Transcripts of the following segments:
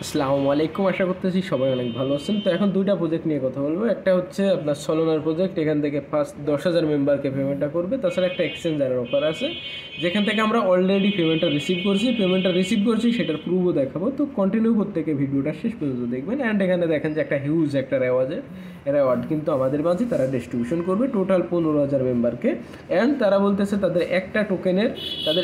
আসসালামু আলাইকুম। আশা করতেছি সবাই অনেক ভালো আছেন। তো এখন দুইটা প্রজেক্ট নিয়ে কথা বলবো। একটা হচ্ছে আপনার সলোনার প্রজেক্ট, এখান থেকে ফার্স্ট 10,000 মেম্বারকে পেমেন্টটা করবে। তাছাড়া একটা এক্সচেঞ্জারের অফার আছে যেখান থেকে আমরা অলরেডি পেমেন্টটা রিসিভ করছি সেটার প্রুফও দেখাবো। তো কন্টিনিউ করতে গিয়ে ভিডিওটা শেষ পর্যন্ত দেখবেন। অ্যান্ড এখানে দেখেন যে একটা হিউজ একটা রেওয়ার্ড কিন্তু আমাদের মাঝে তারা ডিস্ট্রিবিউশন করবে টোটাল 15,000 মেম্বারকে। অ্যান্ড তারা বলতেছে তাদের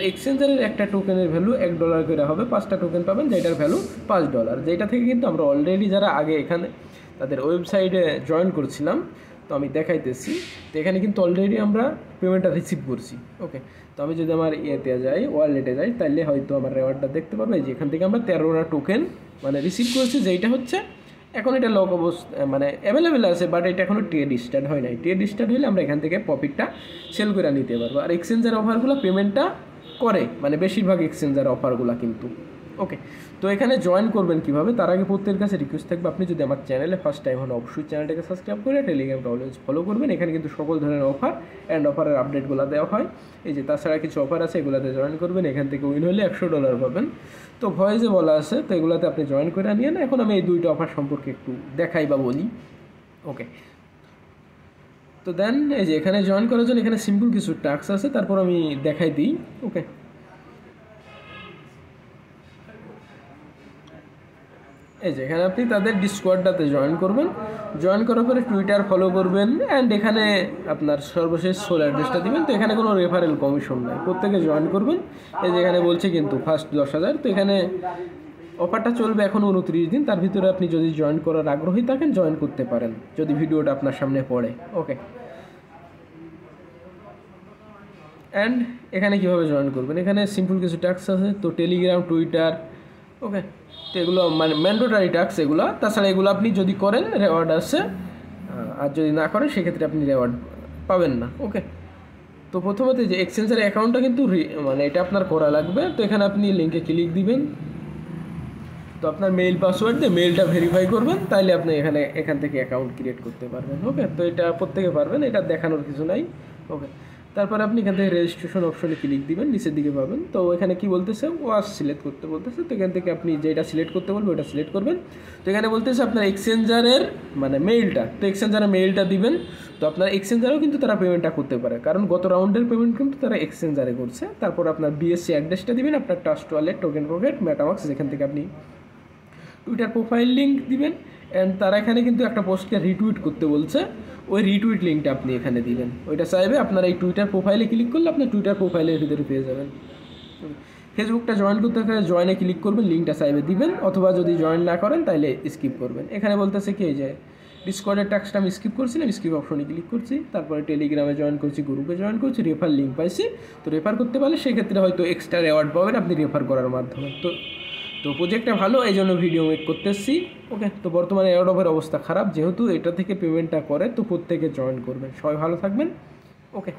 এক্সচেঞ্জারের একটা টোকেনের ভ্যালু $1 করে হবে। 5টা টোকেন পাবেন যেটার ভ্যালু $5, যেটা থেকে কিন্তু আমরা অলরেডি যারা আগে এখানে তাদের ওয়েবসাইটে জয়েন করছিলাম, তো আমি দেখাইতেছি। তো এখানে কিন্তু অলরেডি আমরা পেমেন্টটা রিসিভ করছি। ওকে, তো আমি যদি আমার ওয়ালেটে যাই তাহলে হয়তো আমার রেওয়ার্ডটা দেখতে পারবে যে এখান থেকে আমরা 13টা টোকেন রিসিভ করছি, যেইটা হচ্ছে এখন এটা লক অবস্থা অ্যাভেলেবেল আছে, বাট এটা এখনও ট্রেড স্টার্ট হয় নাই। ট্রেড স্টার্ট হলে আমরা এখান থেকে প্রফিটটা সেল করে নিতে পারবো। আর এক্সচেঞ্জের অফারগুলো পেমেন্টটা করে বেশিরভাগ এক্সচেঞ্জার অফারগুলো কিন্তু। ওকে, তো এখানে জয়েন করবেন কীভাবে, তার আগে প্রত্যেকের কাছে রিকোয়েস্ট থাকবে আপনি যদি আমার চ্যানেলে ফার্স্ট টাইম হন অবশ্যই চ্যানেলটাকে সাবস্ক্রাইব করে টেলিগ্রামটা অলওয়েজ ফলো করবেন। এখানে কিন্তু সকল ধরনের অফার অ্যান্ড অফারের আপডেটগুলো দেওয়া হয়। এই যে তাছাড়া কিছু অফার আছে, এগুলোতে জয়েন করবেন। এখান থেকে উইন হলে $100 পাবেন। তো ভয়েসে বলা আছে, তো এগুলোতে আপনি জয়েন করে নিয়ে না। এখন আমি এই দুইটা অফার সম্পর্কে একটু দেখাই বা বলি। ওকে, তো দেন এই যে এখানে জয়েন করার জন্য এখানে সিম্পল কিছু টাস্ক আছে, তারপর আমি দেখাই দিই। ওকে, এই যে এখানে আপনি তাদের ডিসকর্ডটাতে জয়েন করবেন। জয়েন করার পরে টুইটার ফলো করবেন অ্যান্ড এখানে আপনার সর্বশেষ সোল অ্যাড্রেসটা দিবেন। তো এখানে কোনো রেফারেল কমিশন নাই, প্রত্যেকে জয়েন করবেন। এই যে এখানে বলছে কিন্তু ফার্স্ট 10,000। তো এখানে অফারটা চলবে এখন 29 দিন। তার ভিতরে আপনি যদি জয়েন করার আগ্রহী থাকেন জয়েন করতে পারেন যদি ভিডিওটা আপনার সামনে পড়ে। ওকে, অ্যান্ড এখানে কীভাবে জয়েন করবেন, এখানে সিম্পল কিছু টাস্ক আছে। তো টেলিগ্রাম, টুইটার, ওকে, তো এগুলো ম্যান্ডেটরি টাস্ক এগুলো। তাছাড়া এগুলো আপনি যদি করেন রেওয়ার্ড আছে, আর যদি না করেন সেক্ষেত্রে আপনি রেওয়ার্ড পাবেন না। ওকে, তো প্রথমত যে এক্সচেঞ্জের অ্যাকাউন্টটা কিন্তু এটা আপনার করা লাগবে। তো এখানে আপনি লিঙ্কে ক্লিক দিবেন। তো আপনার মেইল পাসওয়ার্ড দিয়ে মেইলটা ভেরিফাই করবেন, তাইলে আপনি এখান থেকে অ্যাকাউন্ট ক্রিয়েট করতে পারবেন। ওকে, তো এটা প্রত্যেকে পারবেন, এটা দেখানোর কিছু নাই। ওকে, তারপর আপনি এখান থেকে রেজিস্ট্রেশন অপশনে ক্লিক দিবেন, নিচের দিকে পাবেন। তো এখানে কি বলতেছে, ওয়াচ সিলেক্ট করতে বলতেছে। তো এখান থেকে আপনি যেটা সিলেক্ট করতে বলবেন ওটা সিলেক্ট করবেন। তো এখানে বলতেছে আপনার এক্সচেঞ্জারের মেইলটা, তো এক্সচেঞ্জারের মেইলটা দিবেন। তো আপনার এক্সচেঞ্জারেও কিন্তু তারা পেমেন্টটা করতে পারে, কারণ গত রাউন্ডের পেমেন্ট কিন্তু তারা এক্সচেঞ্জারে করছে। তারপর আপনার বিএসসি অ্যাড্রেসটা দিবেন, আপনার trust wallet, token pocket, MetaMask, যেখান থেকে আপনি টুইটার প্রোফাইল লিঙ্ক দিবেন। অ্যান্ড তারা এখানে কিন্তু একটা পোস্টকে রিটুইট করতে বলছে, ওই রিটুইট লিঙ্কটা আপনি এখানে দিবেন। ওইটা চাইবে আপনার এই টুইটার প্রোফাইলে ক্লিক করলে আপনি টুইটার প্রোফাইলের ভিতরে পেয়ে যাবেন। ফেসবুকটা জয়েন করতে গেলে জয়েনে ক্লিক করবেন, লিঙ্কটা চাইবে দিবেন, অথবা যদি জয়েন না করেন তাহলে স্কিপ করবেন। এখানে বলতেছে কি যে ডিসকর্ডের টাস্কটা আমি স্কিপ করছিলাম, স্কিপ অপশনে ক্লিক করছি। তারপরে টেলিগ্রামে জয়েন করছি, গ্রুপে জয়েন করছি, রেফার লিঙ্ক পাইছি। তো রেফার করতে পারলে সেক্ষেত্রে হয়তো এক্সট্রা রেওয়ার্ড পাবেন আপনি রেফার করার মাধ্যমে। তো প্রজেক্টটা ভালো, এই জন্য ভিডিও মেক করতেছি। ওকে, তো বর্তমানে এয়ারড্রপের অবস্থা খারাপ, যেহেতু এটা থেকে পেমেন্টটা করে, তো প্রত্যেকে জয়েন করবেন। সবাই ভালো থাকবেন। ওকে।